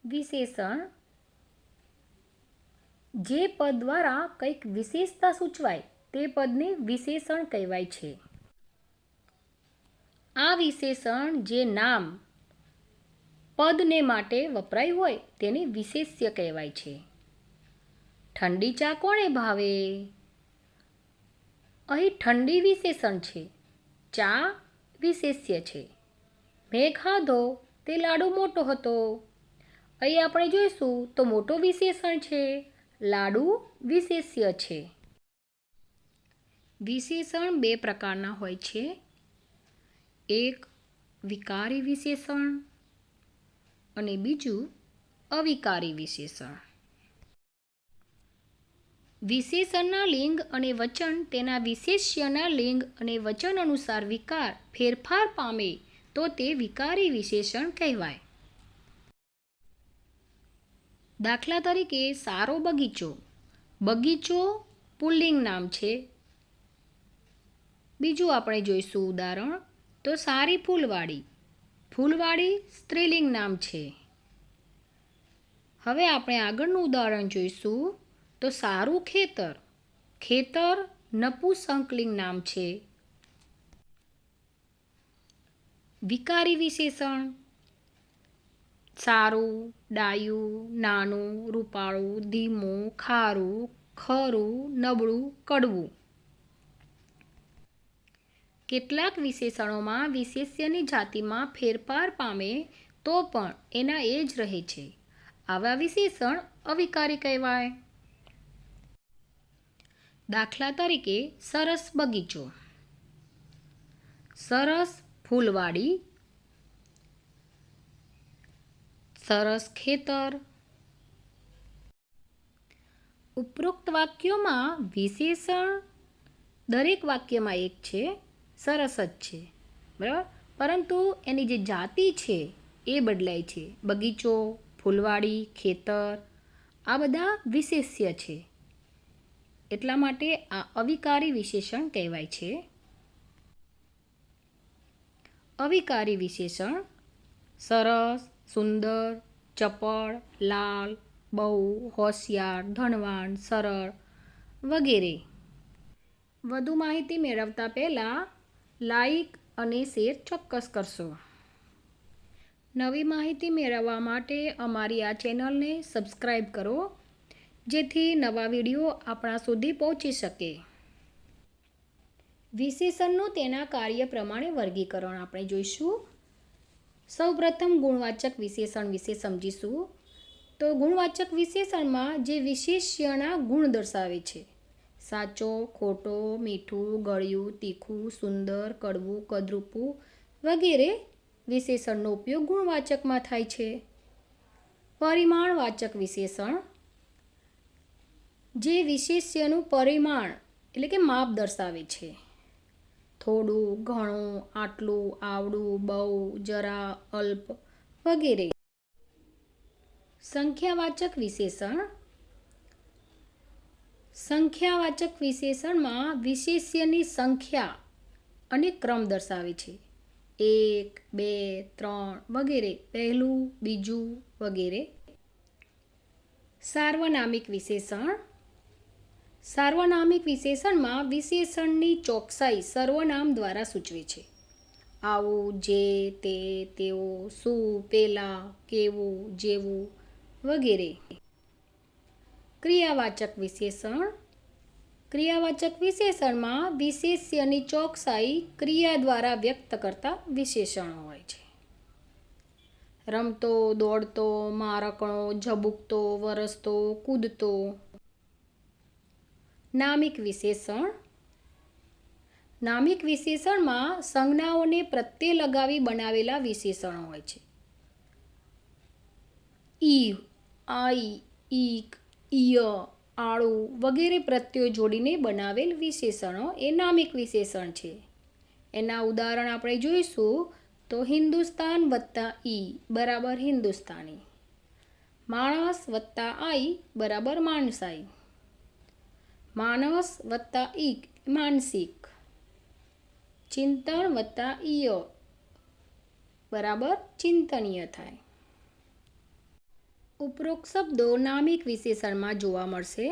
વિશેષણ જે પદ દ્વારા કંઈક વિશેષતા સૂચવાય તે પદને વિશેષણ કહેવાય છે. આ વિશેષણ જે નામ પદને માટે વપરાય હોય તેને વિશેષ્ય કહેવાય છે. ઠંડી ચા કોણે ભાવે? અહીં ઠંડી વિશેષણ છે, ચા વિશેષ્ય છે. મેં ખાધો તે લાડુ મોટો હતો. અહીં આપણે જોઈશું તો મોટો વિશેષણ છે, લાડુ વિશેષ્ય છે. વિશેષણ બે પ્રકારના હોય છે. એક વિકારી વિશેષણ અને બીજું અવિકારી વિશેષણ. વિશેષણના લિંગ અને વચન તેના વિશેષ્યના લિંગ અને વચન અનુસાર ફેરફાર પામે તો તે વિકારી વિશેષણ કહેવાય. દાખલા તરીકે સારો બગીચો. બગીચો પુલ્લિંગ નામ છે. બીજું આપણે જોઈશું ઉદાહરણ તો સારી ફૂલવાડી. ફૂલવાડી સ્ત્રીલિંગ નામ છે. હવે આપણે આગળનું ઉદાહરણ જોઈશું તો સારું ખેતર. ખેતર નપુંસકલિંગ નામ છે. વિકારી વિશેષણ સારું, ડાયું, નાનું, રૂપાળું, ધીમું, ખારું, ખરું, નબળું, કડવું. કેટલાક વિશેષણોમાં વિશેષ્યની જાતિમાં ફેરફાર પામે તો પણ એના એ જ રહે છે. આવા વિશેષણ અવિકારી કહેવાય. દાખલા તરીકે સરસ બગીચો, સરસ ફૂલવાડી, સરસ ખેતર. ઉપરોક્ત વાક્યોમાં વિશેષણ દરેક વાક્યમાં એક છે, સરસ જ છે, બરાબર, પરંતુ એની જે જાતિ છે એ બદલાય છે. બગીચો, ફૂલવાડી, ખેતર આ બધા વિશેષ્ય છે. એટલા માટે આ અવિકારી વિશેષણ કહેવાય છે. અવિકારી વિશેષણ સરસ, સુંદર, ચપળ, લાલ, બહુ, હોશિયાર, ધનવાન, સરળ વગેરે. વધુ માહિતી મેળવતા પહેલાં લાઈક અને શેર ચોક્કસ કરશો. નવી માહિતી મેળવવા માટે અમારી આ ચેનલને સબસ્ક્રાઈબ કરો જેથી નવા વિડીયો આપણા સુધી પહોંચી શકે. વિશેષણનું તેના કાર્ય પ્રમાણે વર્ગીકરણ આપણે જોઈશું. સૌપ્રથમ ગુણવાચક વિશેષણ વિશે સમજીશું. તો ગુણવાચક વિશેષણમાં જે વિશેષ્યના ગુણ દર્શાવે છે, સાચો, ખોટો, મીઠું, ગળ્યું, તીખું, સુંદર, કડવું, કદરૂપું વગેરે વિશેષણનો ઉપયોગ ગુણવાચકમાં થાય છે. પરિમાણવાચક વિશેષણ જે વિશેષ્યનું પરિમાણ એટલે કે માપ દર્શાવે છે. થોડું, ઘણું, આટલું, આવડું, બહુ, જરા, અલ્પ વગેરે. સંખ્યાવાચક વિશેષણ સંખ્યાવાચક વિશેષણમાં વિશેષ્યની સંખ્યા અને ક્રમ દર્શાવે છે. 1, 2, 3 વગેરે, પહેલું, બીજું વગેરે. સાર્વનામિક વિશેષણ સાર્વનામિક વિશેષણમાં વિશેષણની ચોકસાઈ સર્વનામ દ્વારા સૂચવે છે. આવું, જે, તે, તેઓ, શું, પેલા, કેવું, જેવું વગેરે. ક્રિયાવાચક વિશેષણ ક્રિયાવાચક વિશેષણમાં વિશેષ્યની ચોકસાઈ ક્રિયા દ્વારા વ્યક્ત કરતા વિશેષણો હોય છે. રમતો, દોડતો, મારકણો, ઝબૂકતો, વરસતો, કૂદતો. નામિક વિશેષણ નામિક વિશેષણમાં સંજ્ઞાઓને પ્રત્યય લગાવી બનાવેલા વિશેષણો હોય છે. ઈ, આઈ, ઈક, ઈય, આળું વગેરે પ્રત્યયો જોડીને બનાવેલ વિશેષણો એ નામિક વિશેષણ છે. એના ઉદાહરણ આપણે જોઈશું તો હિન્દુસ્તાન વત્તા ઈ બરાબર હિન્દુસ્તાની, માણસ વત્તા આઈ બરાબર માણસાઈ, માનસ વત્તા ઈક માનસિક, ચિંતન વત્તા ઈય બરાબર ચિંતનીય થાય. ઉપરોક્ત શબ્દો નામિક વિશેષણમાં જોવા મળશે.